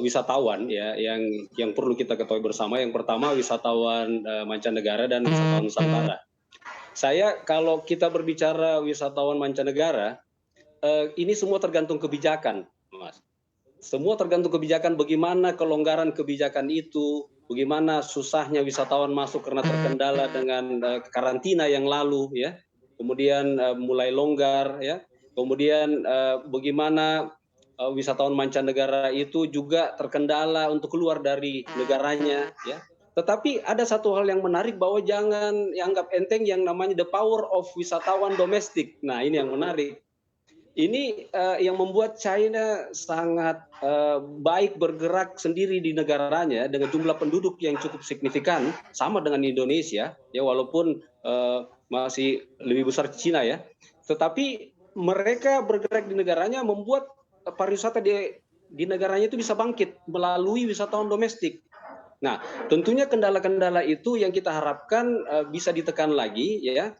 wisatawan ya yang perlu kita ketahui bersama. Yang pertama wisatawan mancanegara dan wisatawan Nusantara. Kalau kita berbicara wisatawan mancanegara, ini semua tergantung kebijakan, Mas. Semua tergantung kebijakan, bagaimana kelonggaran kebijakan itu, bagaimana susahnya wisatawan masuk karena terkendala dengan karantina yang lalu, ya. Kemudian mulai longgar, ya. Kemudian bagaimana wisatawan mancanegara itu juga terkendala untuk keluar dari negaranya, ya. Tetapi ada satu hal yang menarik, bahwa jangan dianggap enteng yang namanya the power of wisatawan domestik. Nah, ini yang menarik. Ini yang membuat China sangat baik bergerak sendiri di negaranya dengan jumlah penduduk yang cukup signifikan, sama dengan Indonesia, ya, walaupun masih lebih besar Cina, ya. Tetapi mereka bergerak di negaranya membuat pariwisata di negaranya itu bisa bangkit melalui wisatawan domestik. Nah, tentunya kendala-kendala itu yang kita harapkan bisa ditekan lagi, ya.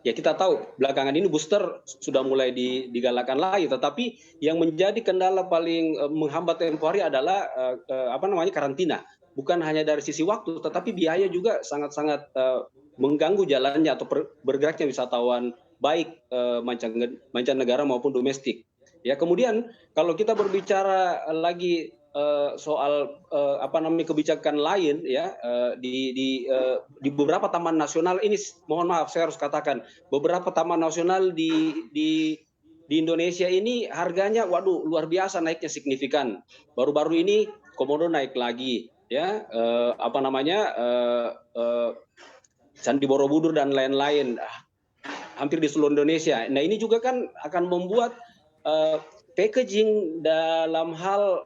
Ya kita tahu belakangan ini booster sudah mulai digalakkan lagi, tetapi yang menjadi kendala paling menghambat tempo hari adalah karantina. Bukan hanya dari sisi waktu, tetapi biaya juga sangat-sangat mengganggu jalannya atau bergeraknya wisatawan baik mancanegara maupun domestik. Ya, kemudian kalau kita berbicara lagi soal kebijakan lain, ya, di beberapa taman nasional ini, mohon maaf saya harus katakan, beberapa taman nasional di Indonesia ini harganya waduh luar biasa naiknya signifikan. Baru-baru ini Komodo naik lagi, ya, Candi Borobudur dan lain-lain hampir di seluruh Indonesia. Nah, ini juga kan akan membuat packaging dalam hal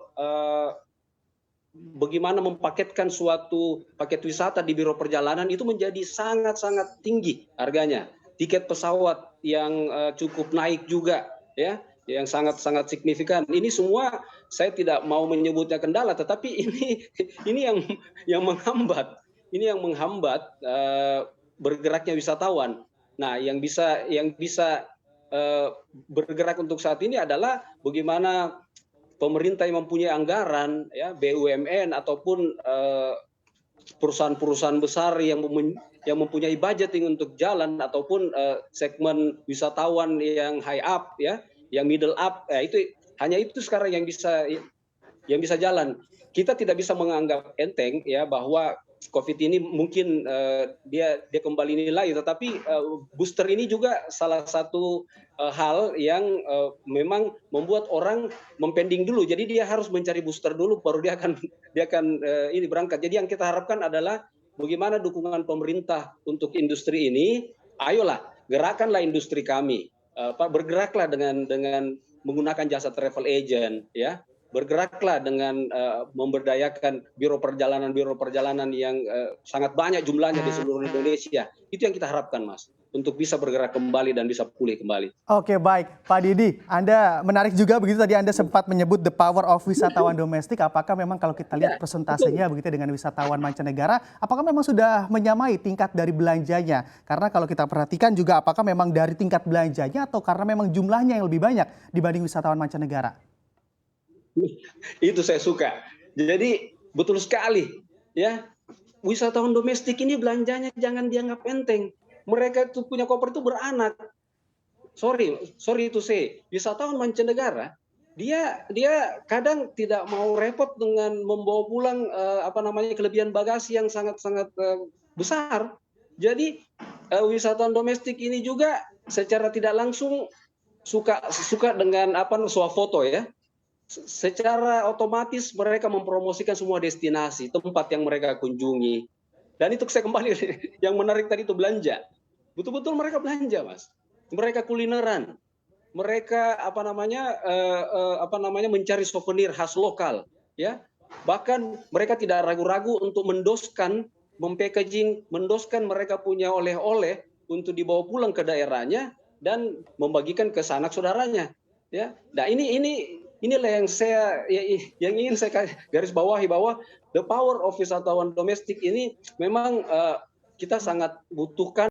bagaimana mempaketkan suatu paket wisata di biro perjalanan itu menjadi sangat-sangat tinggi harganya. Tiket pesawat yang cukup naik juga, ya, yang sangat-sangat signifikan. Ini semua saya tidak mau menyebutnya kendala, tetapi ini yang menghambat. Ini yang menghambat bergeraknya wisatawan. Nah, yang bisa bergerak untuk saat ini adalah bagaimana pemerintah yang mempunyai anggaran, ya, BUMN ataupun perusahaan-perusahaan besar yang mempunyai budgeting untuk jalan, ataupun segmen wisatawan yang high up, ya, yang middle up, ya, hanya itu sekarang yang bisa jalan. Kita tidak bisa menganggap enteng, ya, bahwa COVID ini mungkin dia kembali nilai, tetapi booster ini juga salah satu hal yang memang membuat orang mempending dulu. Jadi dia harus mencari booster dulu, baru dia akan ini berangkat. Jadi yang kita harapkan adalah bagaimana dukungan pemerintah untuk industri ini. Ayolah, gerakanlah industri kami, bergeraklah dengan menggunakan jasa travel agent, ya. Bergeraklah dengan memberdayakan biro perjalanan yang sangat banyak jumlahnya di seluruh Indonesia. Itu yang kita harapkan, Mas, untuk bisa bergerak kembali dan bisa pulih kembali. Oke, baik. Pak Didi, Anda menarik juga begitu, tadi Anda sempat menyebut the power of wisatawan domestik. Apakah memang kalau kita lihat persentasenya begitu dengan wisatawan mancanegara, apakah memang sudah menyamai tingkat dari belanjanya? Karena kalau kita perhatikan juga, apakah memang dari tingkat belanjanya atau karena memang jumlahnya yang lebih banyak dibanding wisatawan mancanegara? Itu saya suka. Jadi betul sekali, ya, wisatawan domestik ini belanjanya jangan dianggap enteng. Mereka itu punya koper itu beranak. Sorry itu saya. Wisatawan mancanegara dia kadang tidak mau repot dengan membawa pulang kelebihan bagasi yang sangat-sangat besar. Jadi wisatawan domestik ini juga secara tidak langsung suka dengan swafoto, ya. Secara otomatis mereka mempromosikan semua destinasi, tempat yang mereka kunjungi. Dan itu saya kembali, yang menarik tadi itu belanja. Betul-betul mereka belanja, Mas. Mereka kulineran. Mereka mencari souvenir khas lokal, ya. Bahkan mereka tidak ragu-ragu untuk mendoskan mereka punya oleh-oleh untuk dibawa pulang ke daerahnya dan membagikan ke sanak saudaranya, ya. Nah, inilah yang ingin saya garis bawahi, bahwa the power of wisatawan domestik ini memang kita sangat butuhkan